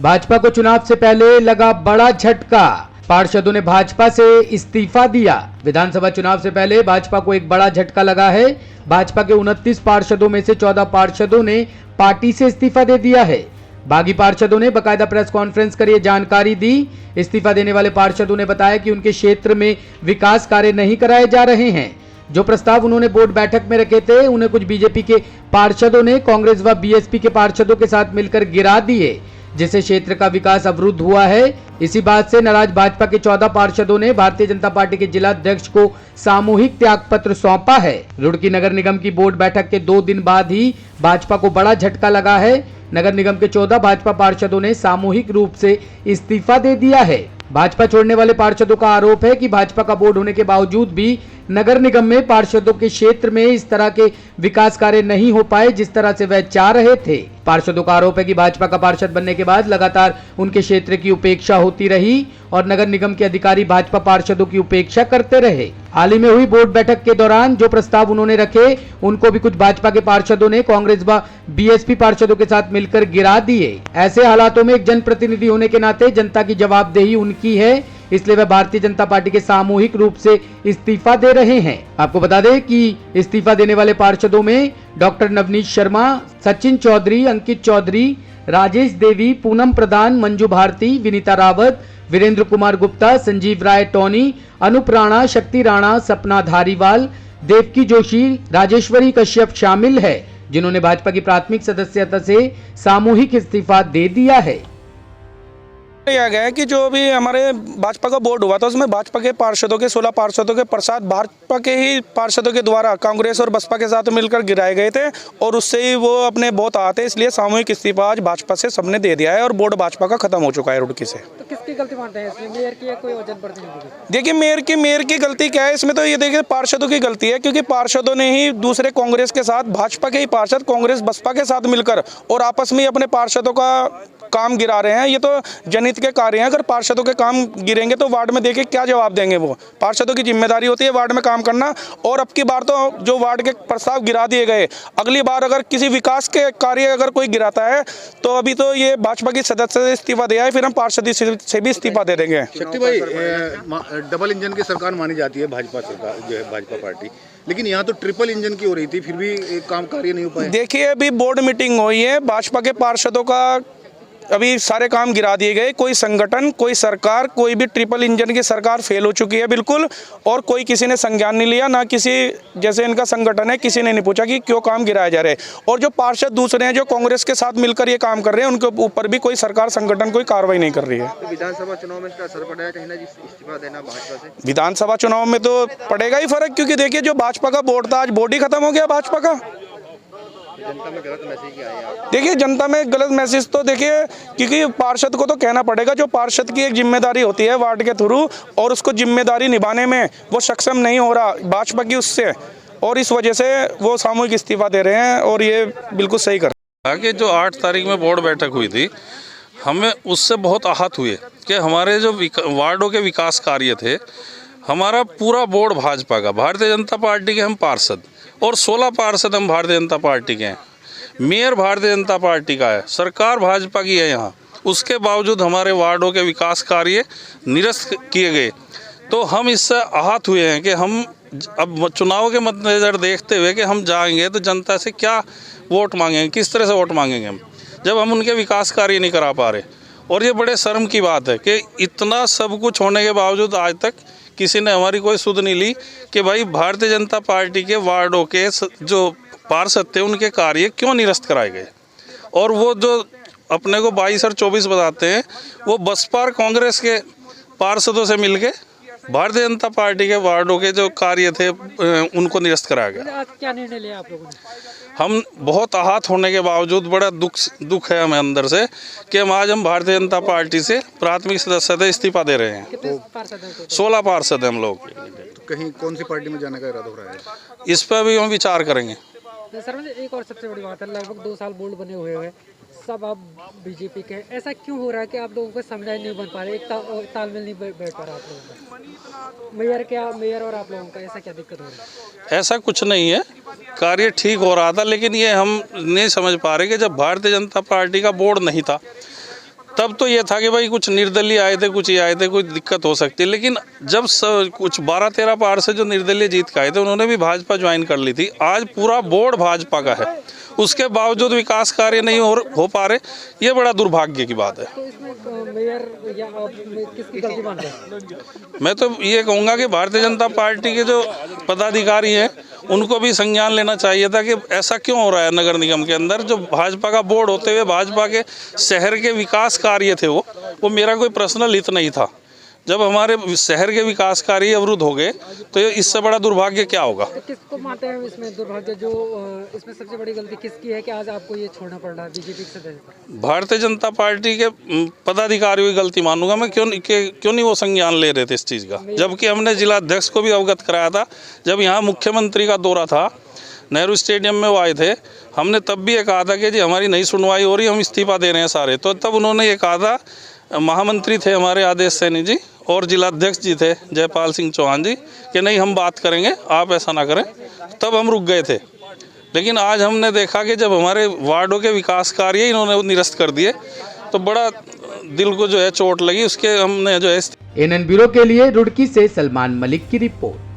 भाजपा को चुनाव से पहले लगा बड़ा झटका, पार्षदों ने भाजपा से इस्तीफा दिया। विधानसभा चुनाव से पहले भाजपा को एक बड़ा झटका लगा है। भाजपा के 29 पार्षदों में से 14 पार्षदों ने पार्टी से इस्तीफा दे दिया है। बागी पार्षदों ने बकायदा प्रेस कॉन्फ्रेंस कर यह जानकारी दी। इस्तीफा देने वाले पार्षदों ने बताया कि उनके क्षेत्र में विकास कार्य नहीं कराए जा रहे हैं। जो प्रस्ताव उन्होंने बोर्ड बैठक में रखे थे उन्हें कुछ बीजेपी के पार्षदों ने कांग्रेस व बीएसपी के पार्षदों के साथ मिलकर गिरा दिए, जिससे क्षेत्र का विकास अवरुद्ध हुआ है। इसी बात से नाराज भाजपा के 14 पार्षदों ने भारतीय जनता पार्टी के जिला अध्यक्ष को सामूहिक त्यागपत्र सौंपा है। रुड़की नगर निगम की बोर्ड बैठक के 2 दिन बाद ही भाजपा को बड़ा झटका लगा है। नगर निगम के 14 भाजपा पार्षदों ने सामूहिक रूप से इस्तीफा दे दिया है। भाजपा छोड़ने वाले पार्षदों का आरोप है कि भाजपा का बोर्ड होने के बावजूद भी नगर निगम में पार्षदों के क्षेत्र में इस तरह के विकास कार्य नहीं हो पाए जिस तरह से वह चाह रहे थे। पार्षदों का आरोप है कि भाजपा का पार्षद बनने के बाद लगातार उनके क्षेत्र की उपेक्षा होती रही और नगर निगम के अधिकारी भाजपा पार्षदों की उपेक्षा करते रहे। हाल ही में हुई बोर्ड बैठक के दौरान जो प्रस्ताव उन्होंने रखे उनको भी कुछ भाजपा के पार्षदों ने कांग्रेस व बीएसपी पार्षदों के साथ मिलकर गिरा दिए। ऐसे हालातों में एक जनप्रतिनिधि होने के नाते जनता की जवाबदेही उनकी है, इसलिए वह भारतीय जनता पार्टी के सामूहिक रूप से इस्तीफा दे रहे हैं। आपको बता दें कि इस्तीफा देने वाले पार्षदों में डॉक्टर नवनीत शर्मा, सचिन चौधरी, अंकित चौधरी, राजेश देवी, पूनम प्रधान, मंजू भारती, विनीता रावत, वीरेंद्र कुमार गुप्ता, संजीव राय टोनी, अनुप राणा, शक्ति राणा, सपना धारीवाल, देवकी जोशी, राजेश्वरी कश्यप शामिल है, जिन्होंने भाजपा की प्राथमिक सदस्यता से सामूहिक इस्तीफा दे दिया है। किया गया है कि जो भी हमारे भाजपा का बोर्ड हुआ था उसमें भाजपा के पार्षदों के 16 पार्षदों के प्रसाद भाजपा के ही पार्षदों के द्वारा कांग्रेस और बसपा के साथ मिलकर गिराए गए थे और उससे ही वो अपने बहुत आते, इसलिए सामूहिक इस्तीफा आज भाजपा से सबने दे दिया है और बोर्ड भाजपा का खत्म हो चुका है रुड़की से। तो किसकी गलती मानते हैं इसमें, मेयर की या कोई जनप्रतिनिधि की? देखिए मेयर की गलती क्या है इसमें, तो ये देखिए पार्षदों की गलती है, क्योंकि पार्षदों ने ही दूसरे कांग्रेस के साथ, भाजपा के ही पार्षद कांग्रेस बसपा के साथ मिलकर और आपस में अपने पार्षदों का काम गिरा रहे हैं। ये तो जनहित के कार्य हैं, अगर पार्षदों के काम गिरेंगे तो वार्ड में देखे क्या जवाब देंगे। वो पार्षदों की जिम्मेदारी होती है वार्ड में काम करना, और अब की बार तो जो वार्ड के प्रस्ताव गिरा दिए गए, अगली बार अगर किसी विकास के कार्य अगर कोई गिराता है तो अभी तो ये भाजपा की सदस्य से इस्तीफा दिया है, फिर हम पार्षद से भी इस्तीफा दे देंगे। शक्ति भाई, डबल इंजन की सरकार मानी जाती है भाजपा सरकार, जो है भाजपा पार्टी, लेकिन यहाँ तो ट्रिपल इंजन की हो रही थी, फिर भी काम कार्य नहीं हो पाया। देखिए अभी बोर्ड मीटिंग हुई है, भाजपा के पार्षदों का अभी सारे काम गिरा दिए गए। कोई संगठन, कोई सरकार, कोई भी ट्रिपल इंजन की सरकार फेल हो चुकी है बिल्कुल, और कोई किसी ने संज्ञान नहीं लिया, ना किसी जैसे इनका संगठन है किसी ने नहीं पूछा कि क्यों काम गिराया जा रहा है। और जो पार्षद दूसरे हैं जो कांग्रेस के साथ मिलकर ये काम कर रहे हैं, उनके ऊपर भी कोई सरकार संगठन कोई कार्रवाई नहीं कर रही है। तो विधानसभा चुनाव में इसका असर पड़ा है कहीं ना, इस्तीफा देना भाजपा से? विधानसभा चुनाव में तो पड़ेगा ही फर्क, क्योंकि देखिए जो भाजपा का बोर्ड था आज बोर्ड ही खत्म हो गया भाजपा का। जनता में गलत मैसेज क्या है? देखिए जनता में गलत मैसेज तो देखिए, क्योंकि पार्षद को तो कहना पड़ेगा, जो पार्षद की एक जिम्मेदारी होती है वार्ड के थ्रू, और उसको जिम्मेदारी निभाने में वो सक्षम नहीं हो रहा भाजपा की उससे, और इस वजह से वो सामूहिक इस्तीफा दे रहे हैं, और ये बिल्कुल सही कर रहे हैं। कि जो 8 तारीख में बोर्ड बैठक हुई थी, हमें उससे बहुत आहत हुए कि हमारे जो वार्डों के विकास कार्य थे, हमारा पूरा बोर्ड भाजपा का, भारतीय जनता पार्टी के हम पार्षद, और 16 पार्षद हम भारतीय जनता पार्टी के हैं, मेयर भारतीय जनता पार्टी का है, सरकार भाजपा की है यहाँ, उसके बावजूद हमारे वार्डों के विकास कार्य निरस्त किए गए। तो हम इससे आहत हुए हैं कि हम अब चुनाव के मद्देनजर देखते हुए कि हम जाएंगे तो जनता से क्या वोट मांगेंगे, किस तरह से वोट मांगेंगे हम, जब हम उनके विकास कार्य नहीं करा पा रहे। और ये बड़े शर्म की बात है कि इतना सब कुछ होने के बावजूद आज तक किसी ने हमारी कोई सुध नहीं ली कि भाई भारतीय जनता पार्टी के वार्डों के जो पार्षद थे उनके कार्य क्यों निरस्त कराए गए। और वो जो अपने को 22 और 24 बताते हैं, वो बसपा और कांग्रेस के पार्षदों से मिलके भारतीय जनता पार्टी के वार्डों के जो कार्य थे उनको निरस्त कराया गया। आज क्या निर्णय लिया आप लोगों ने? हम बहुत आहत होने के बावजूद बड़ा दुख है हमें अंदर से कि हम भारतीय जनता पार्टी से प्राथमिक सदस्यता इस्तीफा दे रहे हैं। कितने पार्षद हैं? 16 पार्षद हैं हम लोग। तो कहीं कौन सी पार्टी में जाने का इरादा हो रहा है? इस पर भी हम विचार करेंगे। सर मुझे एक और सबसे बड़ी बात है, लगभग 2 साल बोर्ड बने हुए हैं, सब आप बीजेपी के, ऐसा क्यों हो रहा है कि आप लोगों को समझाई नहीं बन पा रहे, एक तालमेल नहीं बैठ पा रहा आप लोगों का? मेयर और आप लोगों का ऐसा क्या दिक्कत हो रही है? ऐसा कुछ नहीं है, कार्य ठीक हो रहा था, लेकिन ये हम नहीं समझ पा रहे कि जब भारतीय जनता पार्टी का बोर्ड नहीं था तब तो ये था कि भाई कुछ निर्दलीय आए थे, कुछ ये आए थे, कोई दिक्कत हो सकती है। लेकिन जब कुछ 12-13 पार से जो निर्दलीय जीत के आए थे उन्होंने भी भाजपा ज्वाइन कर ली थी। आज पूरा बोर्ड भाजपा का है, उसके बावजूद विकास कार्य नहीं हो पा रहे, ये बड़ा दुर्भाग्य की बात है। तो इसमें मेयर या आप किसकी गलती मान रहे हैं? मैं तो ये कहूँगा कि भारतीय जनता पार्टी के जो पदाधिकारी हैं उनको भी संज्ञान लेना चाहिए था कि ऐसा क्यों हो रहा है नगर निगम के अंदर। जो भाजपा का बोर्ड होते हुए भाजपा के शहर के विकास कार्य थे वो मेरा कोई पर्सनल हित नहीं था। जब हमारे शहर के विकास कार्य अवरुद्ध हो गए तो इससे बड़ा दुर्भाग्य क्या होगा। तो किसको मानते हैं इसमें दुर्भाग्य, जो इसमें सबसे बड़ी गलती किसकी है कि आज आपको ये छोड़ना पड़ रहा है बीजेपी के सदस्य? भारतीय जनता पार्टी के पदाधिकारियों की गलती मानूंगा मैं। क्यों नहीं वो संज्ञान ले रहे थे इस चीज़ का, जबकि हमने जिला अध्यक्ष को भी अवगत कराया था। जब यहाँ मुख्यमंत्री का दौरा था, नेहरू स्टेडियम में वो आए थे, हमने तब भी ये कहा था कि जी हमारी नई सुनवाई हो रही है, हम इस्तीफा दे रहे हैं सारे। तो तब उन्होंने ये कहा था, महामंत्री थे हमारे आदेश सैनी जी और जिलाध्यक्ष जी थे जयपाल सिंह चौहान जी, कि नहीं हम बात करेंगे, आप ऐसा ना करें। तब हम रुक गए थे। लेकिन आज हमने देखा कि जब हमारे वार्डों के विकास कार्य इन्होंने निरस्त कर दिए तो बड़ा दिल को जो है चोट लगी। उसके हमने जो है एनएन ब्यूरो के लिए रुड़की से सलमान मलिक की रिपोर्ट।